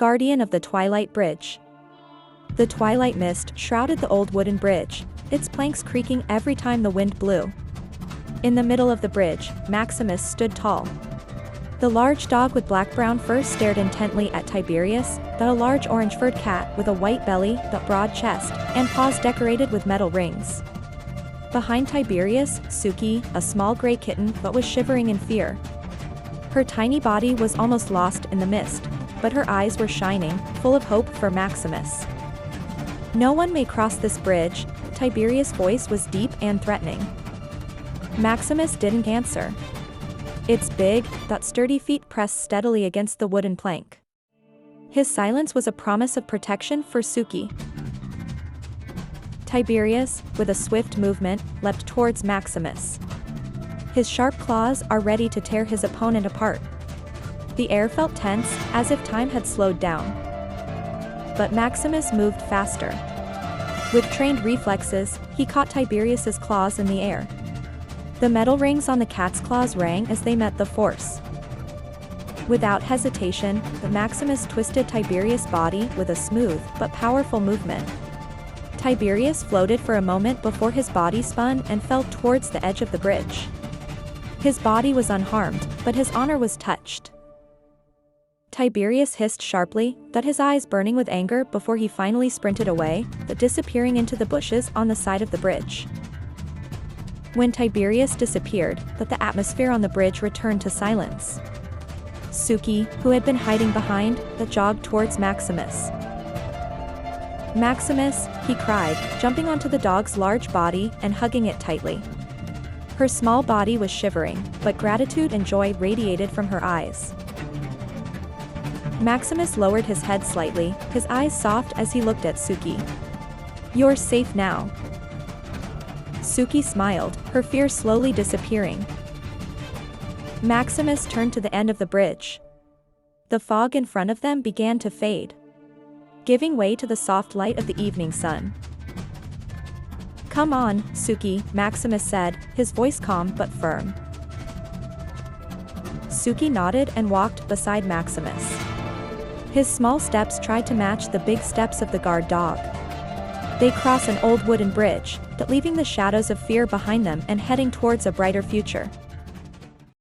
guardian of the Twilight Bridge. The twilight mist shrouded the old wooden bridge, its planks creaking every time the wind blew. In the middle of the bridge, Maximus stood tall. The large dog with black-brown fur stared intently at Tiberius, a large orange-furred cat with a white belly, broad chest, and paws decorated with metal rings. Behind Tiberius, Suki, a small gray kitten, was shivering in fear. Her tiny body was almost lost in the mist, but her eyes were shining, full of hope for Maximus. "No one may cross this bridge," Tiberius' voice was deep and threatening. Maximus didn't answer. Its big, sturdy feet pressed steadily against the wooden plank. His silence was a promise of protection for Suki. Tiberius, with a swift movement, leapt towards Maximus. His sharp claws are ready to tear his opponent apart. The air felt tense, as if time had slowed down. But Maximus moved faster. With trained reflexes, he caught Tiberius's claws in the air. The metal rings on the cat's claws rang as they met the force. Without hesitation, Maximus twisted Tiberius' body with a smooth but powerful movement. Tiberius floated for a moment before his body spun and fell towards the edge of the bridge. His body was unharmed, but his honor was touched. Tiberius hissed sharply, his eyes burning with anger before he finally sprinted away, disappearing into the bushes on the side of the bridge. When Tiberius disappeared, the atmosphere on the bridge returned to silence. Suki, who had been hiding behind, jogged towards Maximus. "Maximus," he cried, jumping onto the dog's large body and hugging it tightly. Her small body was shivering, but gratitude and joy radiated from her eyes. Maximus lowered his head slightly, his eyes soft as he looked at Suki. "You're safe now." Suki smiled, her fear slowly disappearing. Maximus turned to the end of the bridge. The fog in front of them began to fade, giving way to the soft light of the evening sun. "Come on, Suki," Maximus said, his voice calm but firm. Suki nodded and walked beside Maximus. His small steps tried to match the big steps of the guard dog. They crossed an old wooden bridge, leaving the shadows of fear behind them and heading towards a brighter future.